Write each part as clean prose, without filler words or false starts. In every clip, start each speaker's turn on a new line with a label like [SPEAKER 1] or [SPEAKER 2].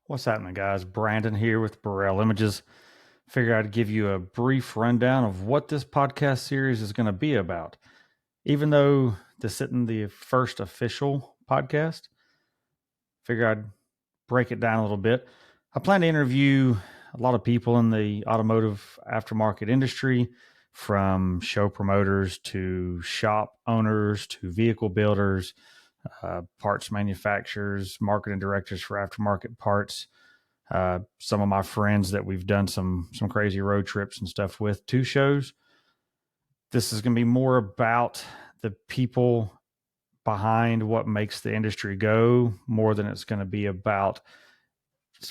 [SPEAKER 1] What's happening, guys? Brandon here with Burrell Images. Figured I'd give you a brief rundown of what this podcast series is going to be about. Even though this isn't the first official podcast, figure I'd break it down a little bit. I plan to interview a lot of people in the automotive aftermarket industry, from show promoters to shop owners to vehicle builders, parts manufacturers, marketing directors for aftermarket parts. Some of my friends that we've done some crazy road trips and stuff with, two shows. This is going to be more about the people behind what makes the industry go, more than it's going to be about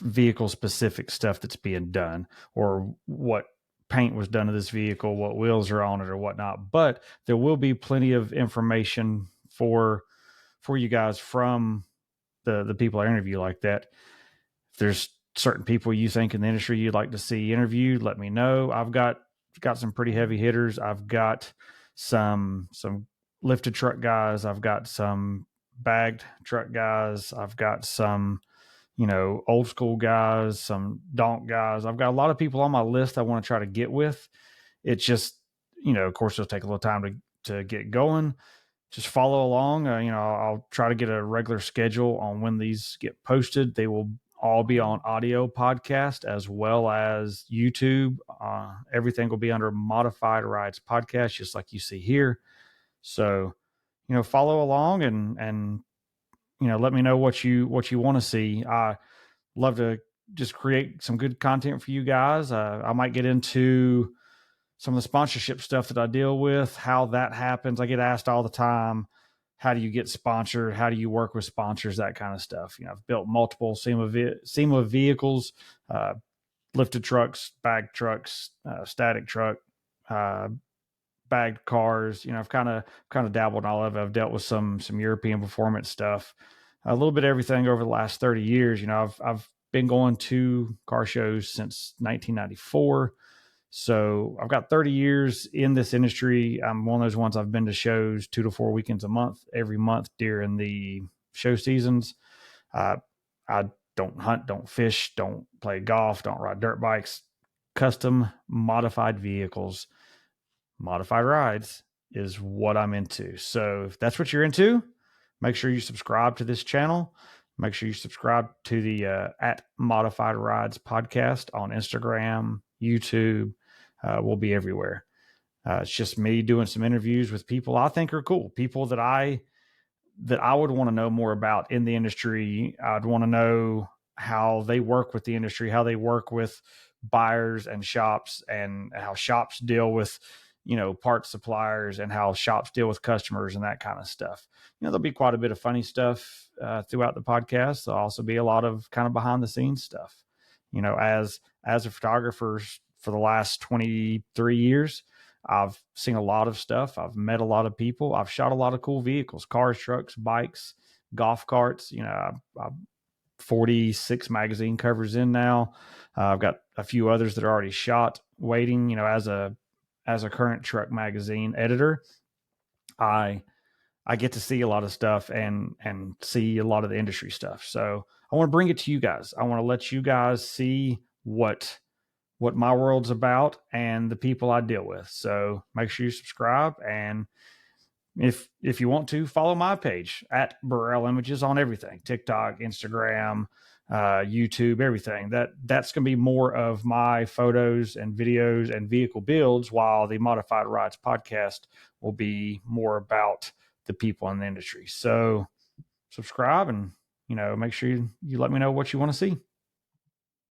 [SPEAKER 1] vehicle specific stuff that's being done, or what paint was done to this vehicle, what wheels are on it, or whatnot. But there will be plenty of information for you guys from the people I interview like that. If there's certain people you think in the industry you'd like to see interviewed, let me know. I've got some pretty heavy hitters. I've got some lifted truck guys. I've got some bagged truck guys. I've got some, old school guys, some donk guys. I've got a lot of people on my list I want to try to get with. It's just, of course, it'll take a little time to get going. Just follow along. I'll try to get a regular schedule on when these get posted. They will all be on audio podcast as well as YouTube. Everything will be under Modified Rides Podcast, just like you see here. So, follow along and let me know what you want to see. I love to just create some good content for you guys. I might get into some of the sponsorship stuff that I deal with, how that happens. I get asked all the time, how do you get sponsored? How do you work with sponsors? That kind of stuff. I've built multiple SEMA vehicles, lifted trucks, bagged trucks, static truck, uh, bagged cars. I've kind of dabbled in all of it. I've dealt with some European performance stuff, a little bit of everything over the last 30 years. I've been going to car shows since 1994. So I've got 30 years in this industry. I'm one of those ones. I've been to shows 2 to 4 weekends a month, every month during the show seasons. I don't hunt, don't fish, don't play golf, don't ride dirt bikes. Custom modified vehicles, modified rides is what I'm into. So if that's what you're into, make sure you subscribe to this channel. Make sure you subscribe to the at Modified Rides podcast on Instagram, YouTube. We'll be everywhere. It's just me doing some interviews with people I think are cool, people that I would want to know more about in the industry. I'd want to know how they work with the industry, how they work with buyers and shops, and how shops deal with, parts suppliers, and how shops deal with customers and that kind of stuff. There'll be quite a bit of funny stuff throughout the podcast. There'll also be a lot of kind of behind the scenes stuff. As a photographer for the last 23 years, I've seen a lot of stuff. I've met a lot of people. I've shot a lot of cool vehicles, cars, trucks, bikes, golf carts. I'm 46 magazine covers in now. I've got a few others that are already shot, waiting. As a current truck magazine editor, I get to see a lot of stuff and see a lot of the industry stuff. So I want to bring it to you guys. I want to let you guys see what my world's about and the people I deal with. So make sure you subscribe, and if you want to, follow my page at Burrell Images on everything: TikTok, Instagram, YouTube, everything. That's going to be more of my photos and videos and vehicle builds, while the Modified Rides podcast will be more about the people in the industry. So subscribe, and make sure you let me know what you want to see.